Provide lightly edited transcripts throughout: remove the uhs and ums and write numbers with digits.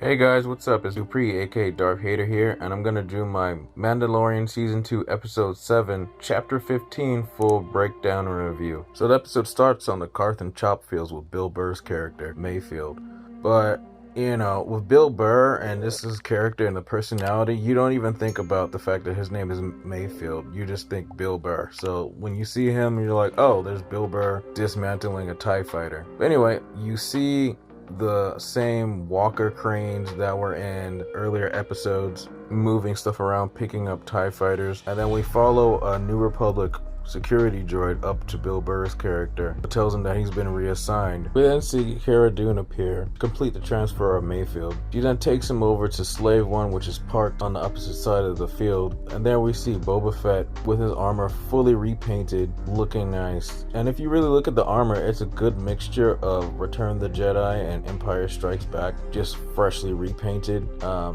Hey guys, what's up? It's Dupree, aka Darth Hater here, and I'm gonna do my Mandalorian Season 2, Episode 7, Chapter 15 full breakdown and review. So the episode starts on the Carthan chop fields with Bill Burr's character, Mayfield. But, with Bill Burr and this is his character and the personality, you don't even think about the fact that his name is Mayfield. You just think Bill Burr. So when you see him, you're like, oh, there's Bill Burr dismantling a TIE fighter. But anyway, you see the same walker cranes that were in earlier episodes, moving stuff around, picking up TIE fighters, and then we follow a New Republic security droid up to Bill Burr's character. It tells him that he's been reassigned. We then see Cara Dune appear, complete the transfer of Mayfield. She then takes him over to Slave 1, which is parked on the opposite side of the field, and there we see Boba Fett with his armor fully repainted, looking nice. And if you really look at the armor, it's a good mixture of Return of the Jedi and Empire Strikes Back, just freshly repainted.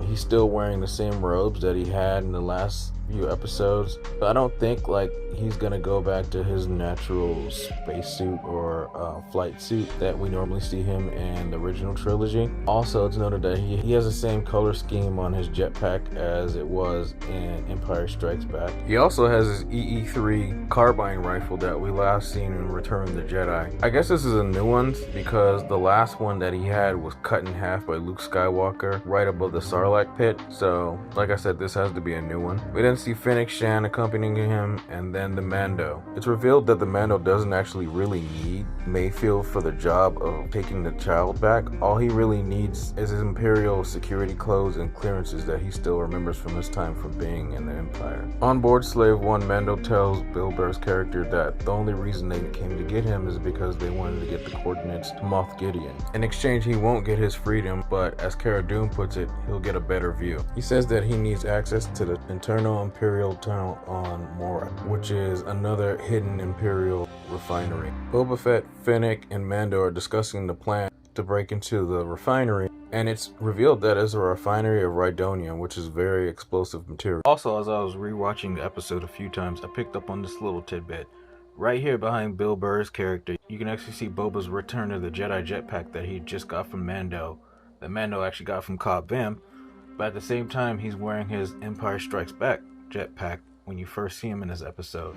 He's still wearing the same robes that he had in the last few episodes, but I don't think he's gonna go back to his natural spacesuit or flight suit that we normally see him in the original trilogy. Also, it's noted that he has the same color scheme on his jetpack as it was in Empire Strikes Back. He also has his EE3 carbine rifle that we last seen in Return of the Jedi. I guess this is a new one because the last one that he had was cut in half by Luke Skywalker right above the Sarlacc pit. So, like I said, this has to be a new one. We then see Fennec Shan accompanying him, and then the Mando. It's revealed that the Mando doesn't actually really need Mayfield for the job of taking the child back. All he really needs is his Imperial security clothes and clearances that he still remembers from his time from being in the Empire. On board Slave 1, Mando tells Bill Burr's character that the only reason they came to get him is because they wanted to get the coordinates to Moff Gideon. In exchange, he won't get his freedom, but as Cara Dune puts it, he'll get a better view. He says that he needs access to the internal Imperial tunnel on Mora, which is another hidden Imperial refinery. Boba Fett, Fennec, and Mando are discussing the plan to break into the refinery, and it's revealed that it's a refinery of Rhydonium, which is very explosive material. Also, as I was rewatching the episode a few times, I picked up on this little tidbit. Right here behind Bill Burr's character, you can actually see Boba's Return of the Jedi jetpack that he just got from Mando, that Mando actually got from Cobb Vanth, but at the same time, he's wearing his Empire Strikes Back jetpack when you first see him in this episode.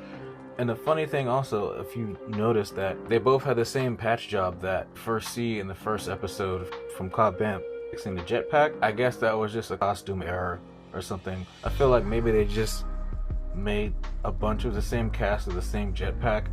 And the funny thing also, if you notice that they both had the same patch job that first see in the first episode from Cobb Vanth fixing the jetpack. I guess that was just a costume error or something. I feel like maybe they just made a bunch of the same cast of the same jetpack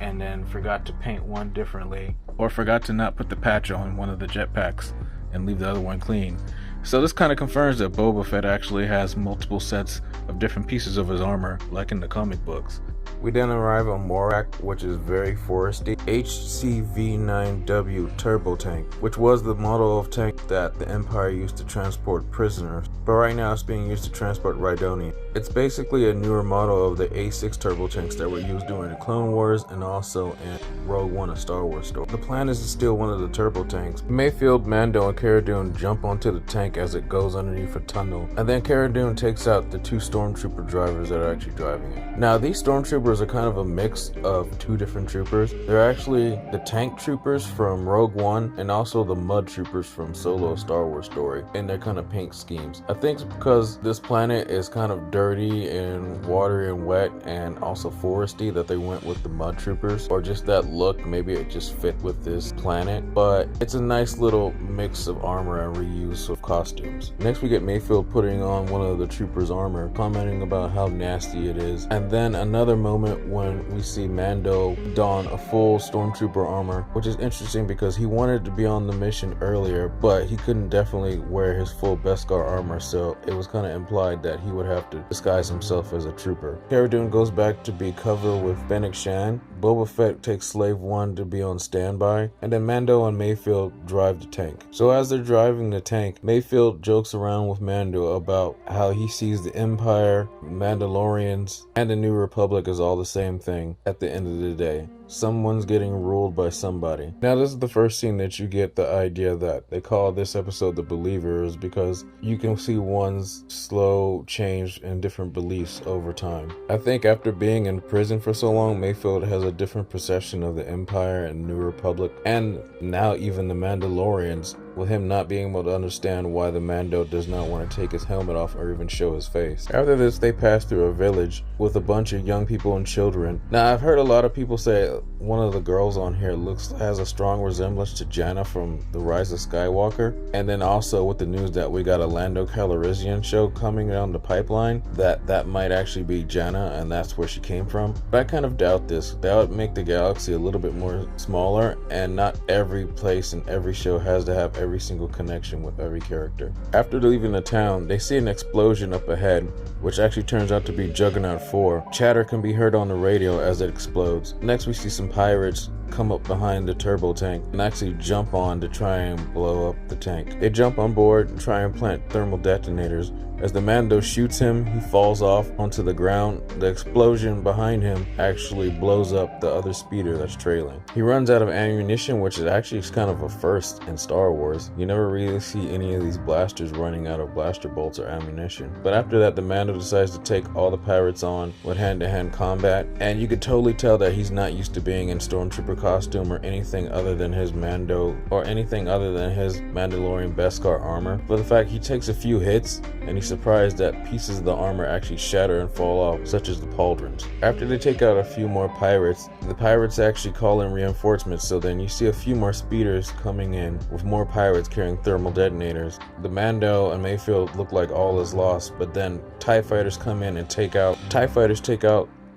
and then forgot to paint one differently, or forgot to not put the patch on one of the jetpacks and leave the other one clean. So this kind of confirms that Boba Fett actually has multiple sets of different pieces of his armor, like in the comic books. We then arrive on Morak, which is very foresty. HCV-9W turbo tank, which was the model of tank that the Empire used to transport prisoners, but right now it's being used to transport Rhydonium. It's basically a newer model of the A6 turbo tanks that were used during the Clone Wars and also in Rogue One, a Star Wars story. The plan is to steal one of the turbo tanks. Mayfield, Mando, and Cara Dune jump onto the tank as it goes underneath a tunnel, and then Cara Dune takes out the two stormtrooper drivers that are actually driving it. Now, these stormtroopers are kind of a mix of two different troopers. They're actually the tank troopers from Rogue One and also the mud troopers from Solo, Star Wars story, in their kind of paint schemes. I think it's because this planet is kind of dirty and watery and wet and also foresty that they went with the mud troopers, or just that look. Maybe it just fit with this planet, but it's a nice little mix of armor and reuse of costumes. Next, we get Mayfield putting on one of the troopers' armor, commenting about how nasty it is, and then another moment when we see Mando don a full stormtrooper armor, which is interesting because he wanted to be on the mission earlier, but he couldn't definitely wear his full Beskar armor, so it was kind of implied that he would have to disguise himself as a trooper. Cara Dune goes back to be covered with Fennec Shan. Boba Fett takes Slave 1 to be on standby, and then Mando and Mayfield drive the tank. So as they're driving the tank, Mayfield jokes around with Mando about how he sees the Empire, Mandalorians, and the New Republic as all the same thing at the end of the day. someone's getting ruled by somebody. Now this is the first scene that you get the idea that they call this episode The Believers, because you can see one's slow change in different beliefs over time. I think after being in prison for so long, Mayfield has a different perception of the Empire and New Republic, and now even the Mandalorians, with him not being able to understand why the Mando does not want to take his helmet off or even show his face. After this, they pass through a village with a bunch of young people and children. Now, I've heard a lot of people say one of the girls on here has a strong resemblance to Janna from The Rise of Skywalker, and then also with the news that we got a Lando Calrissian show coming down the pipeline, that might actually be Janna, and that's where she came from. But I kind of doubt this. That would make the galaxy a little bit more smaller, and not every place and every show has to have every single connection with every character. After leaving the town, they see an explosion up ahead, which actually turns out to be Juggernaut 4. Chatter can be heard on the radio as it explodes. Next, we see some pirates come up behind the turbo tank and actually jump on to try and blow up the tank. They jump on board and try and plant thermal detonators. As the Mando shoots him, he falls off onto the ground. The explosion behind him actually blows up the other speeder that's trailing. He runs out of ammunition, which is actually kind of a first in Star Wars. You never really see any of these blasters running out of blaster bolts or ammunition. But after that, the Mando decides to take all the pirates on with hand-to-hand combat, and you could totally tell that he's not used to being in Stormtrooper costume or anything other than his Mando, or anything other than his Mandalorian Beskar armor. But the fact he takes a few hits, and he's surprised that pieces of the armor actually shatter and fall off, such as the pauldrons. After they take out a few more pirates, the pirates actually call in reinforcements, so then you see a few more speeders coming in with more pirates carrying thermal detonators. The Mando and Mayfield look like all is lost, but then TIE fighters come in and take out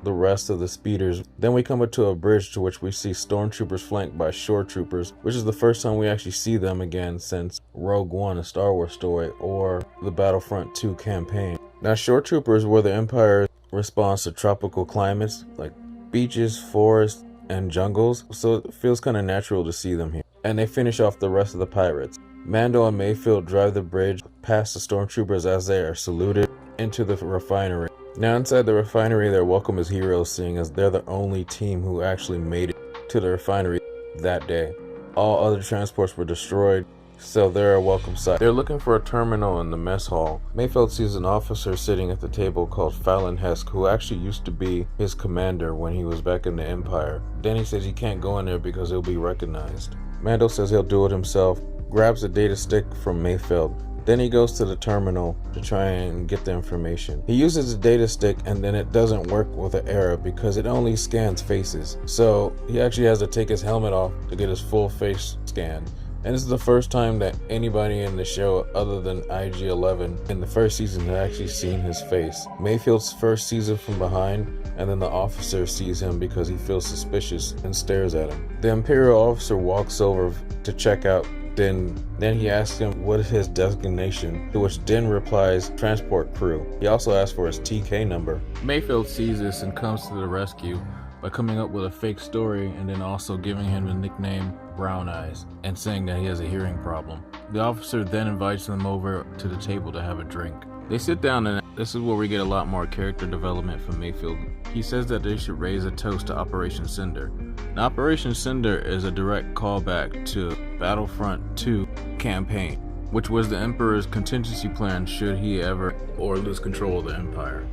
the rest of the speeders. Then we come up to a bridge to which we see stormtroopers flanked by shore troopers, which is the first time we actually see them again since Rogue One, a Star Wars story, or the Battlefront 2 campaign. Now, shore troopers were the Empire's response to tropical climates like beaches, forests, and jungles, so it feels kind of natural to see them here. And they finish off the rest of the pirates. Mando and Mayfield drive the bridge past the stormtroopers as they are saluted into the refinery. Now inside the refinery, they're welcome as heroes, seeing as they're the only team who actually made it to the refinery that day. All other transports were destroyed, so they're a welcome sight. They're looking for a terminal in the mess hall. Mayfield sees an officer sitting at the table called Fallon Hesk, who actually used to be his commander when he was back in the Empire. Then he says he can't go in there because he'll be recognized. Mando says he'll do it himself, grabs a data stick from Mayfield. Then he goes to the terminal to try and get the information. He uses the data stick, and then it doesn't work with an error because it only scans faces. So he actually has to take his helmet off to get his full face scanned. And this is the first time that anybody in the show other than IG-11 in the first season had actually seen his face. Mayfield's first sees him from behind, and then the officer sees him because he feels suspicious and stares at him. The Imperial officer walks over to check out Din. Then he asks him what is his designation, to which Din replies, transport crew. He also asks for his TK number. Mayfield sees this and comes to the rescue by coming up with a fake story and then also giving him the nickname Brown Eyes and saying that he has a hearing problem. The officer then invites them over to the table to have a drink. They sit down, and this is where we get a lot more character development from Mayfield. He says that they should raise a toast to Operation Cinder. Now, Operation Cinder is a direct callback to Battlefront 2 campaign, which was the Emperor's contingency plan should he ever or lose control of the Empire.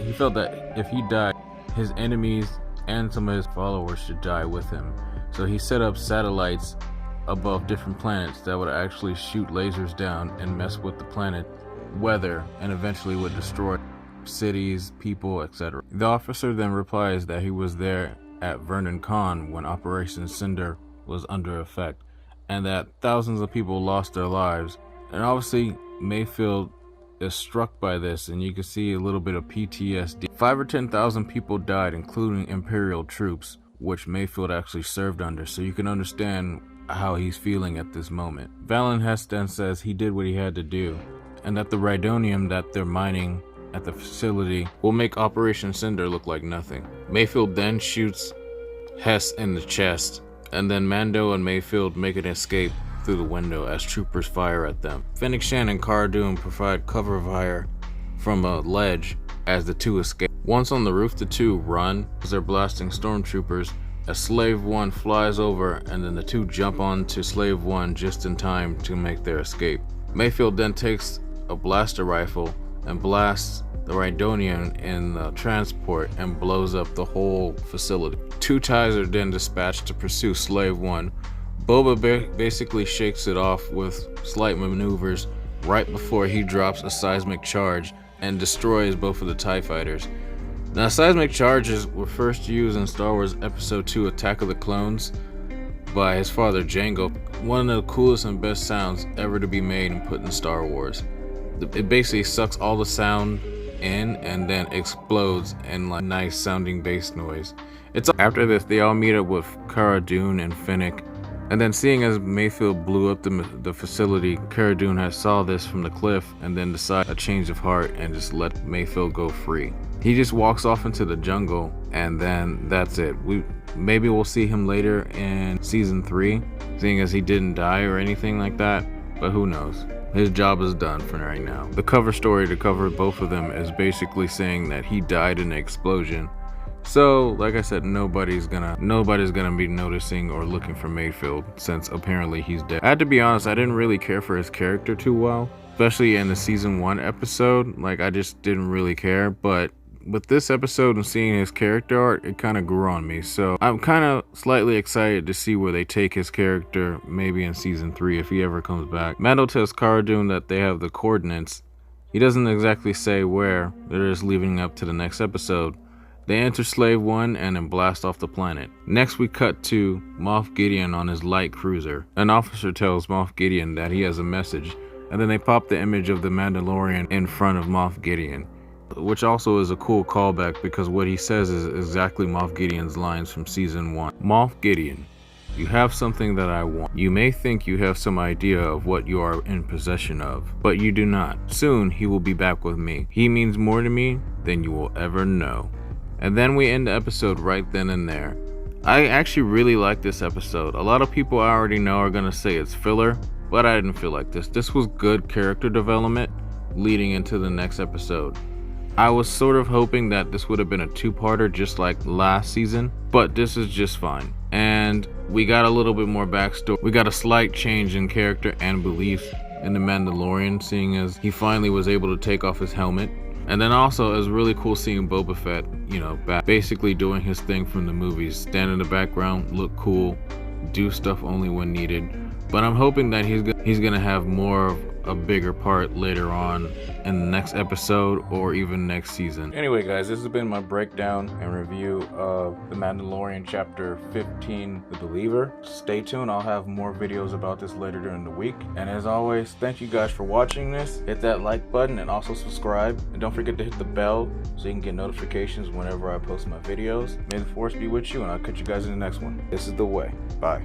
He felt that if he died, his enemies and some of his followers should die with him. So he set up satellites above different planets that would actually shoot lasers down and mess with the planet weather and eventually would destroy cities, people, etc. The officer then replies that he was there at Vernon Con when Operation Cinder was under effect and that thousands of people lost their lives. And obviously Mayfield is struck by this, and you can see a little bit of PTSD. 5,000 or 10,000 people died, including Imperial troops, which Mayfield actually served under, so you can understand how he's feeling at this moment. Fallon Hesk then says he did what he had to do, and that the Rhydonium that they're mining at the facility will make Operation Cinder look like nothing. Mayfield then shoots Hess in the chest, and then Mando and Mayfield make an escape through the window as troopers fire at them. Fennec Shan and Cara Dune provide cover fire from a ledge as the two escape. Once on the roof, the two run as they're blasting stormtroopers, as Slave 1 flies over, and then the two jump onto Slave 1 just in time to make their escape. Mayfield then takes a blaster rifle and blasts the Rhydonian in the transport and blows up the whole facility. Two TIEs are then dispatched to pursue Slave 1. Boba basically shakes it off with slight maneuvers right before he drops a seismic charge and destroys both of the TIE fighters. Now, seismic charges were first used in Star Wars Episode 2 Attack of the Clones by his father Jango. One of the coolest and best sounds ever to be made and put in Star Wars. It basically sucks all the sound in and then explodes in like nice sounding bass noise. After this, they all meet up with Cara Dune and Finnick. And then seeing as Mayfield blew up the facility, Cara Dune has saw this from the cliff and then decided a change of heart and just let Mayfield go free. He just walks off into the jungle, and then that's it. Maybe we'll see him later in season 3, seeing as he didn't die or anything like that, but who knows. His job is done for right now. The cover story to cover both of them is basically saying that he died in an explosion. So, like I said, nobody's gonna be noticing or looking for Mayfield, since apparently he's dead. I had to be honest, I didn't really care for his character too well, especially in the season 1 episode. Like, I just didn't really care, but with this episode and seeing his character art, it kind of grew on me. So I'm kind of slightly excited to see where they take his character, maybe in season 3 if he ever comes back. Mando tells Cara Dune that they have the coordinates. He doesn't exactly say where, they're just leaving up to the next episode. They enter Slave 1 and then blast off the planet. Next we cut to Moff Gideon on his light cruiser. An officer tells Moff Gideon that he has a message, and then they pop the image of the Mandalorian in front of Moff Gideon, which also is a cool callback because what he says is exactly Moff Gideon's lines from season 1. Moff Gideon, you have something that I want. You may think you have some idea of what you are in possession of, but you do not. Soon he will be back with me. He means more to me than you will ever know. And then we end the episode right then and there. I actually really like this episode. A lot of people I already know are gonna say it's filler, but I didn't feel like this. This was good character development leading into the next episode. I was sort of hoping that this would have been a 2-parter just like last season, but this is just fine. And we got a little bit more backstory. We got a slight change in character and belief in the Mandalorian, seeing as he finally was able to take off his helmet. And then also, it was really cool seeing Boba Fett, back basically doing his thing from the movies. Stand in the background, look cool, do stuff only when needed. But I'm hoping that he's gonna have more of a bigger part later on in the next episode or even next season. Anyway guys, this has been my breakdown and review of The Mandalorian Chapter 15, The Believer. Stay tuned, I'll have more videos about this later during the week. And as always, thank you guys for watching this. Hit that like button and also subscribe. And don't forget to hit the bell so you can get notifications whenever I post my videos. May the Force be with you, and I'll catch you guys in the next one. This is The Way. Bye.